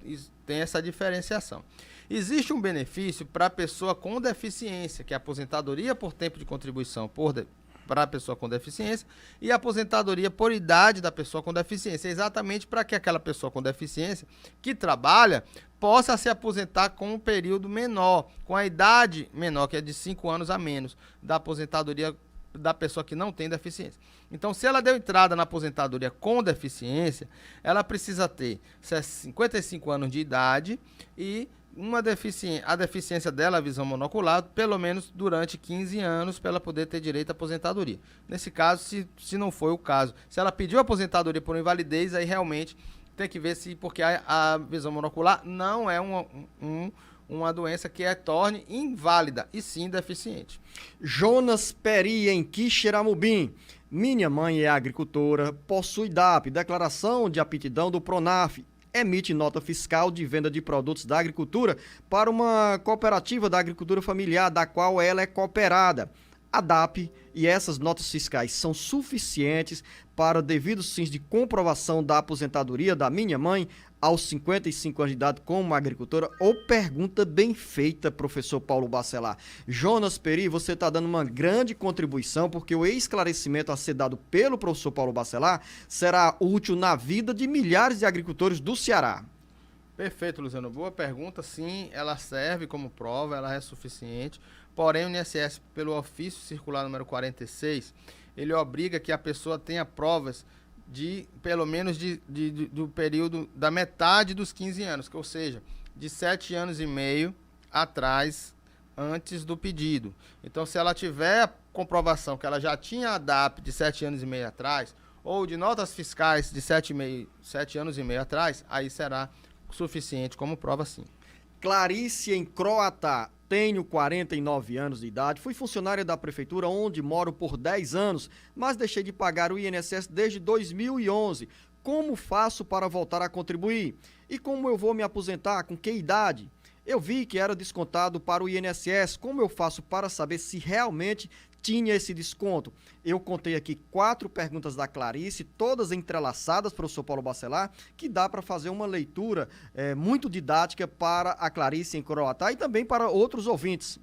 tem essa diferenciação. Existe um benefício para a pessoa com deficiência, que é a aposentadoria por tempo de contribuição para a pessoa com deficiência e a aposentadoria por idade da pessoa com deficiência, exatamente para que aquela pessoa com deficiência que trabalha possa se aposentar com um período menor, com a idade menor, que é de 5 anos a menos da aposentadoria da pessoa que não tem deficiência. Então, se ela deu entrada na aposentadoria com deficiência, ela precisa ter 55 anos de idade e a deficiência dela, a visão monocular, pelo menos durante 15 anos, para ela poder ter direito à aposentadoria. Nesse caso, se não foi o caso, se ela pediu aposentadoria por invalidez, aí realmente tem que ver se, porque a visão monocular não é uma doença que torne inválida, e sim deficiente. Jonas Peri, em Quixeramobim. Minha mãe é agricultora, possui DAP, Declaração de Aptidão do PRONAF, emite nota fiscal de venda de produtos da agricultura para uma cooperativa da agricultura familiar, da qual ela é cooperada. A DAP e essas notas fiscais são suficientes para devidos fins de comprovação da aposentadoria da minha mãe aos 55 anos de idade como agricultora? Ou pergunta bem feita, professor Paulo Bacelar. Jonas Peri, você está dando uma grande contribuição, porque o esclarecimento a ser dado pelo professor Paulo Bacelar será útil na vida de milhares de agricultores do Ceará. Perfeito, Luciano. Boa pergunta. Sim, ela serve como prova, ela é suficiente. Porém, o INSS, pelo ofício circular número 46, ele obriga que a pessoa tenha provas de, pelo menos, do período da metade dos 15 anos, ou seja, de 7 anos e meio atrás, antes do pedido. Então, se ela tiver a comprovação que ela já tinha a DAP de 7 anos e meio atrás, ou de notas fiscais de 7 anos e meio atrás, aí será suficiente como prova, sim. Clarice, em Croatá. Tenho 49 anos de idade, fui funcionária da prefeitura onde moro por 10 anos, mas deixei de pagar o INSS desde 2011. Como faço para voltar a contribuir? E como eu vou me aposentar? Com que idade? Eu vi que era descontado para o INSS. Como eu faço para saber se realmente tinha esse desconto? Eu contei aqui 4 perguntas da Clarice, todas entrelaçadas, professor Paulo Bacelar, que dá para fazer uma leitura muito didática para a Clarice em Croatá e também para outros ouvintes.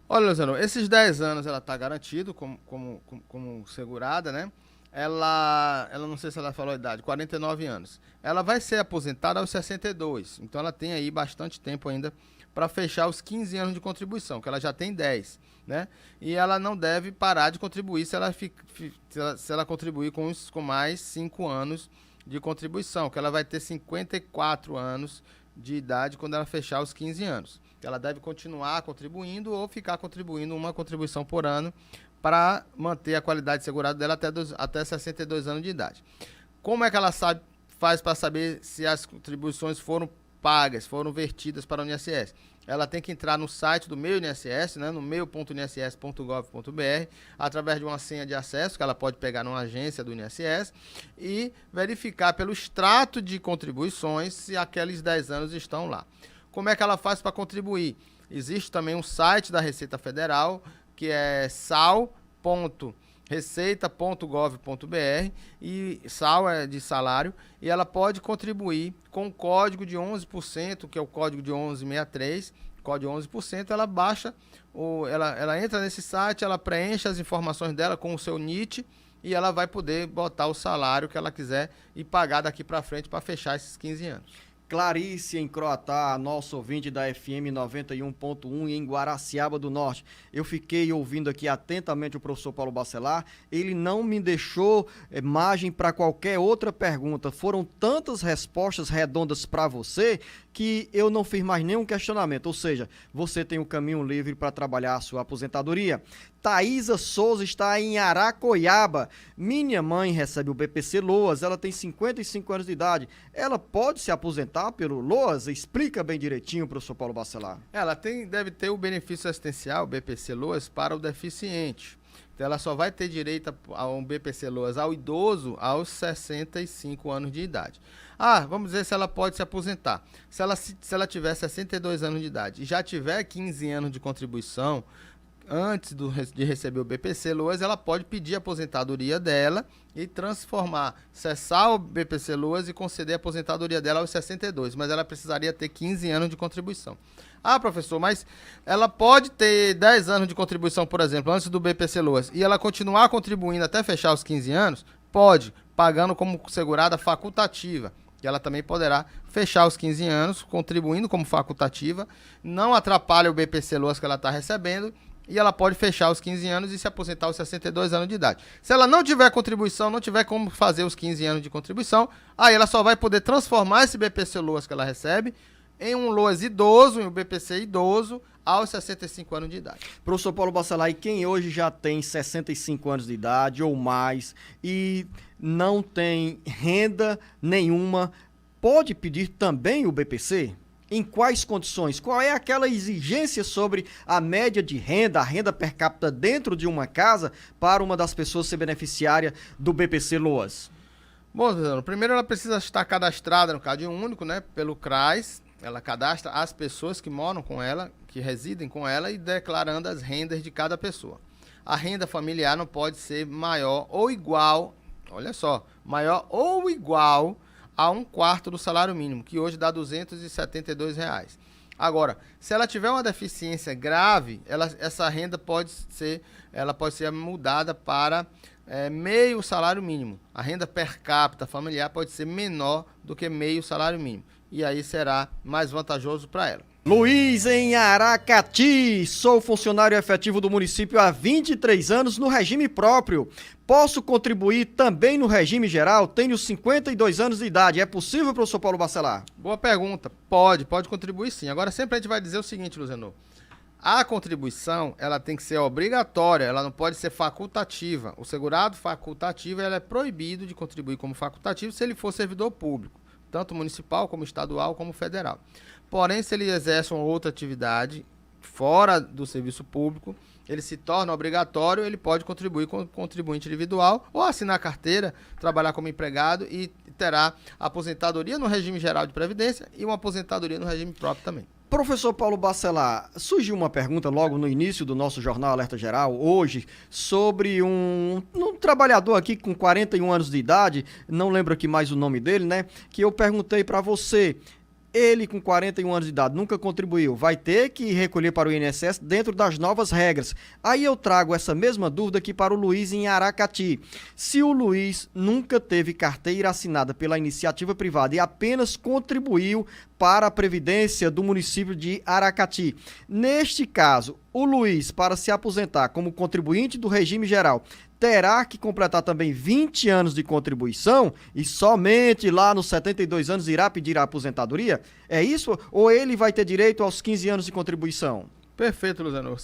Olha, Luciano, esses 10 anos ela está garantido como segurada, né? Ela não sei se ela falou a idade, 49 anos. Ela vai ser aposentada aos 62, então ela tem aí bastante tempo ainda para fechar os 15 anos de contribuição, que ela já tem 10, né? E ela não deve parar de contribuir se ela contribuir com mais 5 anos de contribuição, que ela vai ter 54 anos de idade quando ela fechar os 15 anos. Ela deve continuar contribuindo ou ficar contribuindo uma contribuição por ano para manter a qualidade segurada dela até 62 anos de idade. Como é que ela faz para saber se as contribuições foram pagas, foram vertidas para o INSS? Ela tem que entrar no site do Meu INSS, né, no meu.inss.gov.br, através de uma senha de acesso que ela pode pegar numa agência do INSS e verificar pelo extrato de contribuições se aqueles 10 anos estão lá. Como é que ela faz para contribuir? Existe também um site da Receita Federal, que é sal.receita.gov.br, e SAL é de salário, e ela pode contribuir com o código de 11%, que é o código de 1163, código 11%, ela baixa, ela entra nesse site, ela preenche as informações dela com o seu NIT, e ela vai poder botar o salário que ela quiser e pagar daqui para frente para fechar esses 15 anos. Clarice, em Croatá, nosso ouvinte da FM 91.1 em Guaraciaba do Norte. Eu fiquei ouvindo aqui atentamente o professor Paulo Bacelar, ele não me deixou margem para qualquer outra pergunta. Foram tantas respostas redondas para você que eu não fiz mais nenhum questionamento, ou seja, você tem o caminho livre para trabalhar a sua aposentadoria. Thaisa Souza está em Aracoiaba. Minha mãe recebe o BPC Loas, ela tem 55 anos de idade. Ela pode se aposentar pelo Loas? Explica bem direitinho, professor Paulo Bacelar. Ela deve ter o benefício assistencial, BPC Loas, para o deficiente. Então, ela só vai ter direito a um BPC Loas ao idoso aos 65 anos de idade. Vamos ver se ela pode se aposentar. Se ela tiver 62 anos de idade e já tiver 15 anos de contribuição, antes de receber o BPC-Loas, ela pode pedir a aposentadoria dela e cessar o BPC-Loas e conceder a aposentadoria dela aos 62, mas ela precisaria ter 15 anos de contribuição. Ah, professor, mas ela pode ter 10 anos de contribuição, por exemplo, antes do BPC-Loas, e ela continuar contribuindo até fechar os 15 anos? Pode, pagando como segurada facultativa, que ela também poderá fechar os 15 anos, contribuindo como facultativa, não atrapalha o BPC-Loas que ela está recebendo, e ela pode fechar os 15 anos e se aposentar aos 62 anos de idade. Se ela não tiver contribuição, não tiver como fazer os 15 anos de contribuição, aí ela só vai poder transformar esse BPC-Loas que ela recebe em um LOAS idoso, em um BPC idoso, aos 65 anos de idade. Professor Paulo Bacelar, e quem hoje já tem 65 anos de idade ou mais e não tem renda nenhuma, pode pedir também o BPC? Em quais condições? Qual é aquela exigência sobre a média de renda, a renda per capita dentro de uma casa para uma das pessoas ser beneficiária do BPC Loas? Bom, primeiro ela precisa estar cadastrada no Cadastro Único, né, pelo CRAS. Ela cadastra as pessoas que moram com ela, que residem com ela e declarando as rendas de cada pessoa. A renda familiar não pode ser maior ou igual, olha só, maior ou igual a 1/4 do salário mínimo, que hoje dá R$ 272. Agora, se ela tiver uma deficiência grave, essa renda pode ser mudada para meio salário mínimo. A renda per capita familiar pode ser menor do que meio salário mínimo. E aí será mais vantajoso para ela. Luiz, em Aracati, sou funcionário efetivo do município há 23 anos no regime próprio. Posso contribuir também no regime geral? Tenho 52 anos de idade. É possível, professor Paulo Bacelar? Boa pergunta. Pode contribuir sim. Agora sempre a gente vai dizer o seguinte, Luzenor. A contribuição, ela tem que ser obrigatória, ela não pode ser facultativa. O segurado facultativo, ela é proibido de contribuir como facultativo se ele for servidor público, tanto municipal, como estadual, como federal. Porém, se ele exerce uma outra atividade fora do serviço público, ele se torna obrigatório, ele pode contribuir como contribuinte individual ou assinar carteira, trabalhar como empregado e terá aposentadoria no regime geral de previdência e uma aposentadoria no regime próprio também. Professor Paulo Bacelar, surgiu uma pergunta logo no início do nosso Jornal Alerta Geral, hoje, sobre um trabalhador aqui com 41 anos de idade, não lembro aqui mais o nome dele, né? Que eu perguntei para você, ele com 41 anos de idade nunca contribuiu, vai ter que recolher para o INSS dentro das novas regras. Aí eu trago essa mesma dúvida aqui para o Luiz em Aracati. Se o Luiz nunca teve carteira assinada pela iniciativa privada e apenas contribuiu para a Previdência do município de Aracati, neste caso, o Luiz, para se aposentar como contribuinte do regime geral, terá que completar também 20 anos de contribuição e somente lá nos 72 anos irá pedir a aposentadoria? É isso? Ou ele vai ter direito aos 15 anos de contribuição? Perfeito, Luzenor.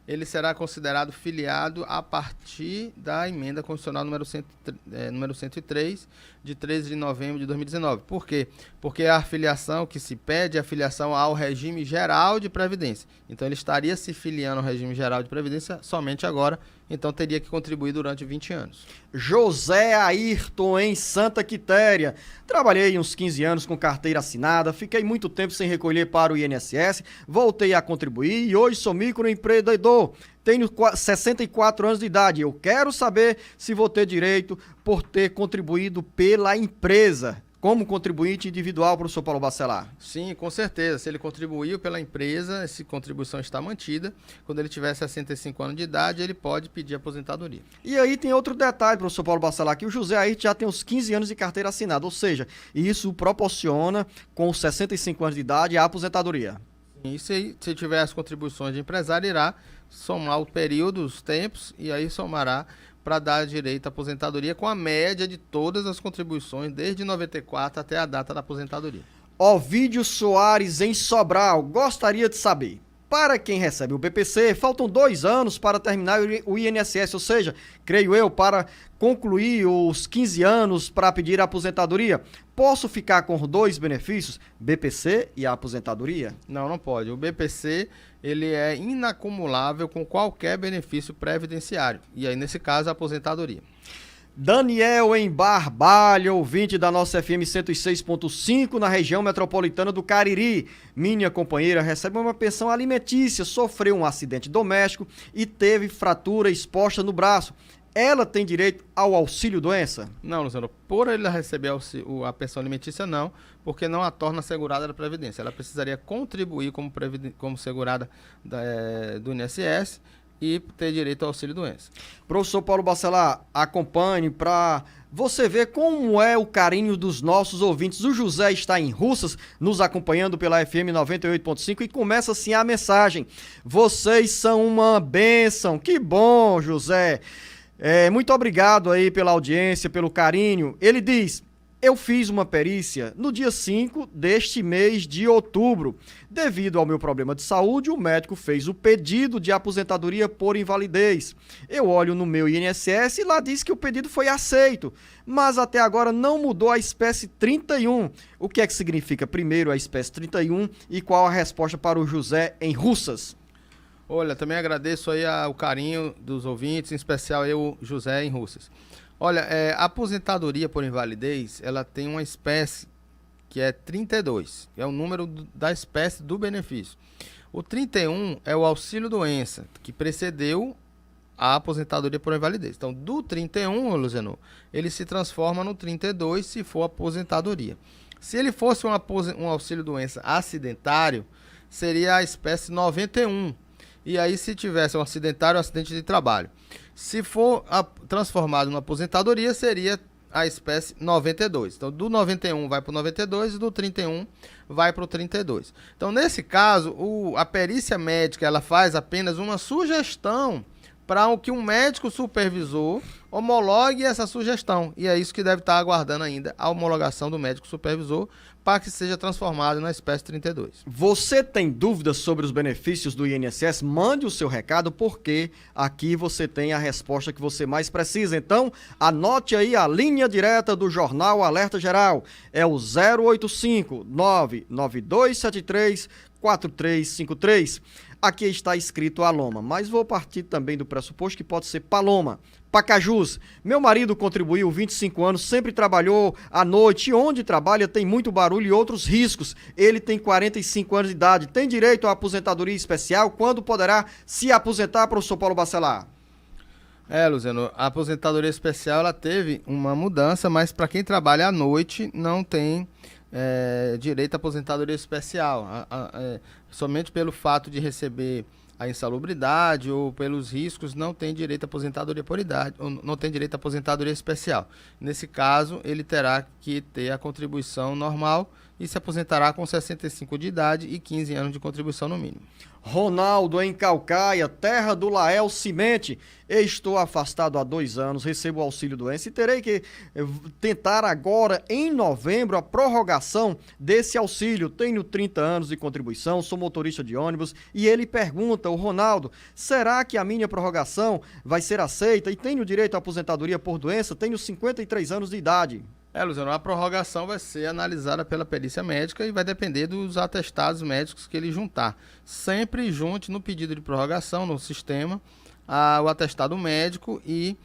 Ele será considerado filiado a partir da emenda constitucional número 103, de 13 de novembro de 2019. Por quê? Porque a filiação que se pede é a filiação ao regime geral de previdência. Então, ele estaria se filiando ao regime geral de previdência somente agora, então teria que contribuir durante 20 anos. José Ayrton, em Santa Quitéria. Trabalhei uns 15 anos com carteira assinada, fiquei muito tempo sem recolher para o INSS, voltei a contribuir e hoje sou microempreendedor. Tenho 64 anos de idade. Eu quero saber se vou ter direito por ter contribuído pela empresa. Como contribuinte individual, professor Paulo Bacelar? Sim, com certeza. Se ele contribuiu pela empresa, essa contribuição está mantida. Quando ele tiver 65 anos de idade, ele pode pedir aposentadoria. E aí tem outro detalhe, professor Paulo Bacelar, que o José Ayrton já tem uns 15 anos de carteira assinada, ou seja, isso proporciona, com os 65 anos de idade, a aposentadoria. E se tiver as contribuições de empresário, irá somar o período, os tempos, e aí somará para dar direito à aposentadoria com a média de todas as contribuições desde 94 até a data da aposentadoria. Ovídio Soares, em Sobral, gostaria de saber, para quem recebe o BPC, faltam 2 anos para terminar o INSS, ou seja, creio eu, para concluir os 15 anos para pedir a aposentadoria, posso ficar com 2 benefícios, BPC e a aposentadoria? Não pode. O BPC, ele é inacumulável com qualquer benefício previdenciário. E aí, nesse caso, a aposentadoria. Daniel em Barbalha, ouvinte da nossa FM 106.5 na região metropolitana do Cariri. Minha companheira recebe uma pensão alimentícia, sofreu um acidente doméstico e teve fratura exposta no braço. Ela tem direito ao auxílio-doença? Não, Luciano, por ele receber a pensão alimentícia, não, porque não a torna segurada da Previdência. Ela precisaria contribuir como segurada do INSS e ter direito ao auxílio-doença. Professor Paulo Bacelar, acompanhe para você ver como é o carinho dos nossos ouvintes. O José está em Russas, nos acompanhando pela FM 98.5 e começa assim a mensagem: vocês são uma bênção. Que bom, José. Muito obrigado aí pela audiência, pelo carinho. Ele diz: eu fiz uma perícia no dia 5 deste mês de outubro. Devido ao meu problema de saúde, o médico fez o pedido de aposentadoria por invalidez. Eu olho no meu INSS e lá diz que o pedido foi aceito, mas até agora não mudou a espécie 31. O que é que significa primeiro a espécie 31 e qual a resposta para o José em Russas? Olha, também agradeço aí o carinho dos ouvintes, em especial eu, José, em Russas. Olha, a aposentadoria por invalidez, ela tem uma espécie que é 32, que é o número da espécie do benefício. O 31 é o auxílio-doença, que precedeu a aposentadoria por invalidez. Então, do 31, Luciano, ele se transforma no 32 se for aposentadoria. Se ele fosse um auxílio-doença acidentário, seria a espécie 91. E aí, se tivesse um acidentário, um acidente de trabalho. Se for transformado numa aposentadoria, seria a espécie 92. Então, do 91 vai para o 92 e do 31 vai para o 32. Então, nesse caso, a perícia médica ela faz apenas uma sugestão para que um médico supervisor homologue essa sugestão. E é isso que deve estar aguardando ainda, a homologação do médico supervisor, para que seja transformado na espécie 32. Você tem dúvidas sobre os benefícios do INSS? Mande o seu recado, porque aqui você tem a resposta que você mais precisa. Então, anote aí a linha direta do Jornal Alerta Geral. É o 085 99273 4353. Aqui está escrito Aloma, mas vou partir também do pressuposto que pode ser Paloma. Pacajus, meu marido contribuiu 25 anos, sempre trabalhou à noite, e onde trabalha tem muito barulho e outros riscos. Ele tem 45 anos de idade, tem direito à aposentadoria especial. Quando poderá se aposentar, professor Paulo Bacelar? Luciano, a aposentadoria especial ela teve uma mudança, mas para quem trabalha à noite não tem direito à aposentadoria especial. Somente pelo fato de receber a insalubridade ou pelos riscos não tem direito à aposentadoria por idade, ou não tem direito à aposentadoria especial. Nesse caso, ele terá que ter a contribuição normal e se aposentará com 65 de idade e 15 anos de contribuição no mínimo. Ronaldo, em Calcaia, terra do Lael Cimente. Estou afastado há 2 anos, recebo auxílio-doença e terei que tentar agora, em novembro, a prorrogação desse auxílio. Tenho 30 anos de contribuição, sou motorista de ônibus e ele pergunta, o Ronaldo, será que a minha prorrogação vai ser aceita e tenho direito à aposentadoria por doença? Tenho 53 anos de idade. Luciano, a prorrogação vai ser analisada pela perícia médica e vai depender dos atestados médicos que ele juntar. Sempre junte no pedido de prorrogação, no sistema, o atestado médico e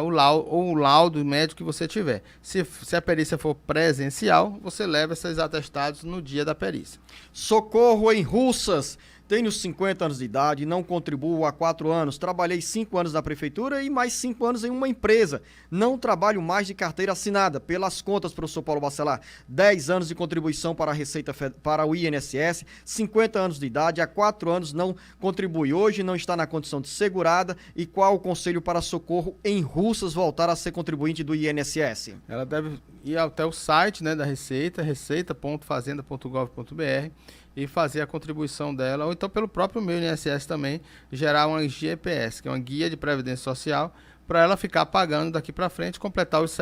o laudo médico que você tiver. Se a perícia for presencial, você leva esses atestados no dia da perícia. Socorro em Russas. Tenho 50 anos de idade, não contribuo há 4 anos, trabalhei 5 anos na prefeitura e mais 5 anos em uma empresa. Não trabalho mais de carteira assinada. Pelas contas, professor Paulo Bacelar, 10 anos de contribuição para a Receita para o INSS, 50 anos de idade, há 4 anos não contribui. Hoje não está na condição de segurada. E qual o conselho para Socorro em Russas voltar a ser contribuinte do INSS? Ela deve ir até o site, da Receita, receita.fazenda.gov.br, e fazer a contribuição dela, ou então pelo próprio meu INSS também, gerar uma GPS, que é uma guia de previdência social, para ela ficar pagando daqui para frente, completar os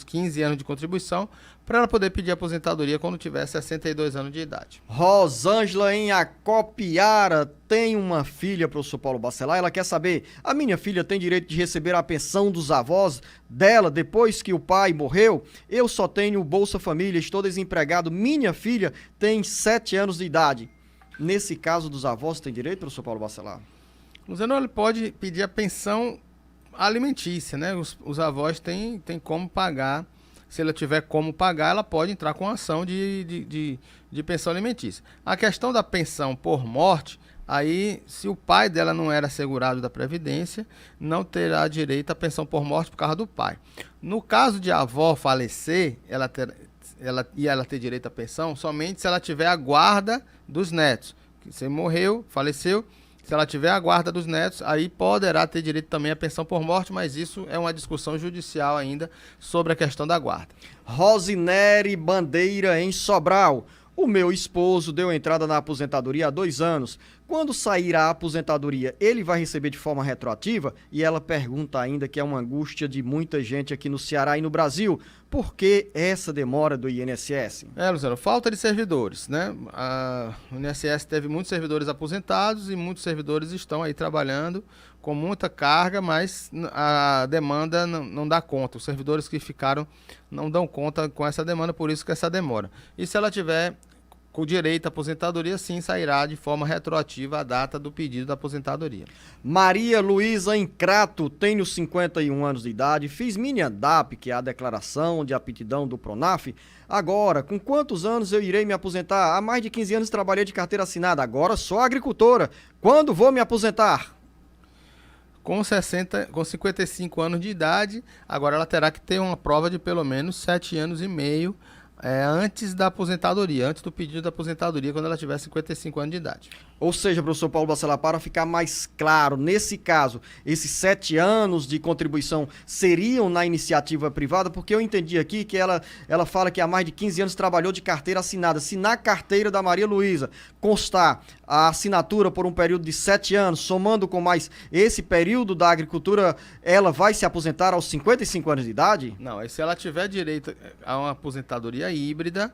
15 anos de contribuição, para ela poder pedir aposentadoria quando tiver 62 anos de idade. Rosângela em Acopiara tem uma filha, professor Paulo Bacelar, ela quer saber, a minha filha tem direito de receber a pensão dos avós dela depois que o pai morreu? Eu só tenho Bolsa Família, estou desempregado, minha filha tem 7 anos de idade. Nesse caso dos avós, tem direito, professor Paulo Bacelar? Luciano, ele pode pedir a pensão alimentícia, né? Os avós têm como pagar. Se ela tiver como pagar, ela pode entrar com ação de pensão alimentícia. A questão da pensão por morte, aí, se o pai dela não era segurado da Previdência, não terá direito à pensão por morte por causa do pai. No caso de a avó falecer, ela ter direito à pensão somente se ela tiver a guarda dos netos. Você morreu, faleceu, se ela tiver a guarda dos netos, aí poderá ter direito também à pensão por morte, mas isso é uma discussão judicial ainda sobre a questão da guarda. Rosinere Bandeira, em Sobral. O meu esposo deu entrada na aposentadoria há 2 anos. Quando sair a aposentadoria, ele vai receber de forma retroativa? E ela pergunta ainda, que é uma angústia de muita gente aqui no Ceará e no Brasil, por que essa demora do INSS? Luciano, falta de servidores, né? O INSS teve muitos servidores aposentados e muitos servidores estão aí trabalhando com muita carga, mas a demanda não dá conta. Os servidores que ficaram não dão conta com essa demanda, por isso que essa demora. E se ela tiver com direito à aposentadoria, sim, sairá de forma retroativa a data do pedido da aposentadoria. Maria Luísa em Crato, tenho 51 anos de idade, fiz mini ANDAP, que é a declaração de aptidão do PRONAF. Agora, com quantos anos eu irei me aposentar? Há mais de 15 anos trabalhei de carteira assinada, agora sou agricultora. Quando vou me aposentar? Com 55 anos de idade, agora ela terá que ter uma prova de pelo menos 7 anos e meio antes da aposentadoria, antes do pedido da aposentadoria, quando ela tiver 55 anos de idade. Ou seja, professor Paulo Bacelar, para ficar mais claro, nesse caso, esses 7 anos de contribuição seriam na iniciativa privada, porque eu entendi aqui que ela fala que há mais de 15 anos trabalhou de carteira assinada. Se na carteira da Maria Luísa constar a assinatura por um período de 7 anos, somando com mais esse período da agricultura, ela vai se aposentar aos 55 anos de idade? Não, se ela tiver direito a uma aposentadoria híbrida,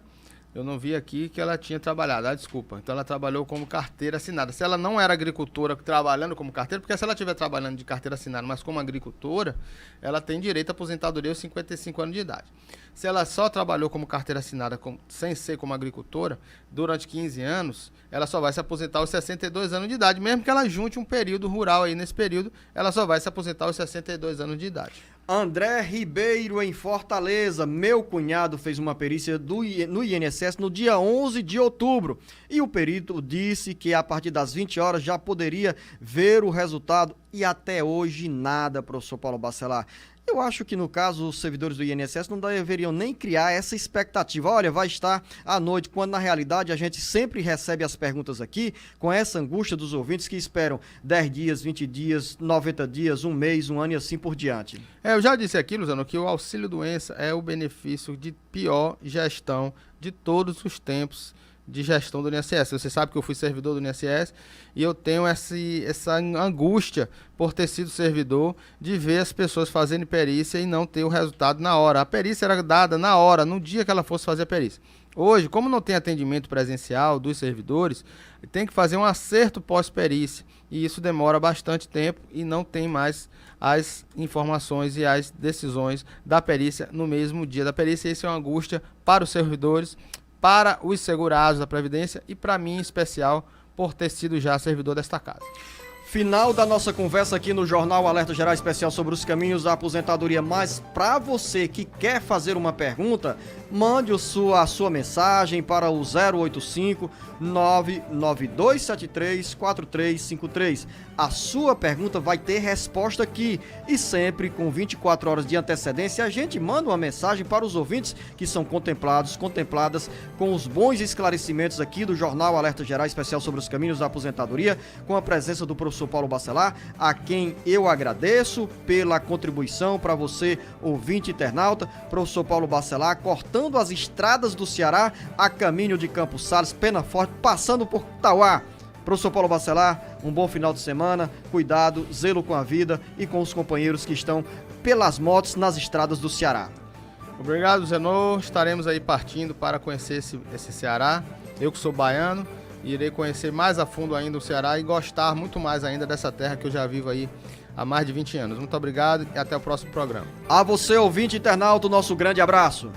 eu não vi aqui que ela tinha trabalhado, desculpa. Então ela trabalhou como carteira assinada. Se ela não era agricultora trabalhando como carteira, porque se ela estiver trabalhando de carteira assinada, mas como agricultora, ela tem direito à aposentadoria aos 55 anos de idade. Se ela só trabalhou como carteira assinada sem ser como agricultora, durante 15 anos, ela só vai se aposentar aos 62 anos de idade. Mesmo que ela junte um período rural aí nesse período, ela só vai se aposentar aos 62 anos de idade. André Ribeiro, em Fortaleza. Meu cunhado fez uma perícia no INSS no dia 11 de outubro. E o perito disse que a partir das 20 horas já poderia ver o resultado. E até hoje nada, professor Paulo Bacelar. Eu acho que, no caso, os servidores do INSS não deveriam nem criar essa expectativa. Olha, vai estar à noite, quando na realidade a gente sempre recebe as perguntas aqui com essa angústia dos ouvintes que esperam 10 dias, 20 dias, 90 dias, um mês, um ano e assim por diante. Eu já disse aqui, Luciano, que o auxílio-doença é o benefício de pior gestão de todos os tempos de gestão do INSS. Você sabe que eu fui servidor do INSS e eu tenho essa angústia por ter sido servidor de ver as pessoas fazendo perícia e não ter o resultado na hora. A perícia era dada na hora, no dia que ela fosse fazer a perícia. Hoje, como não tem atendimento presencial dos servidores, tem que fazer um acerto pós-perícia e isso demora bastante tempo e não tem mais as informações e as decisões da perícia no mesmo dia da perícia. Isso é uma angústia para os servidores, para os segurados da Previdência e para mim em especial por ter sido já servidor desta casa. Final da nossa conversa aqui no Jornal Alerta Geral Especial sobre os caminhos da aposentadoria. Mas para você que quer fazer uma pergunta, mande a sua mensagem para o 085 99273 4353. A sua pergunta vai ter resposta aqui e sempre com 24 horas de antecedência. A gente manda uma mensagem para os ouvintes que são contempladas com os bons esclarecimentos aqui do Jornal Alerta Geral Especial sobre os caminhos da aposentadoria, com a presença do professor Paulo Bacelar, a quem eu agradeço pela contribuição para você, ouvinte internauta. Professor Paulo Bacelar, cortando as estradas do Ceará a caminho de Campos Sales, Penaforte, passando por Tauá. Professor Paulo Bacelar, um bom final de semana, cuidado, zelo com a vida e com os companheiros que estão pelas motos nas estradas do Ceará. Obrigado, Zenô. Estaremos aí partindo para conhecer esse Ceará. Eu que sou baiano, irei conhecer mais a fundo ainda o Ceará e gostar muito mais ainda dessa terra que eu já vivo aí há mais de 20 anos. Muito obrigado e até o próximo programa. A você, ouvinte internauta, o nosso grande abraço.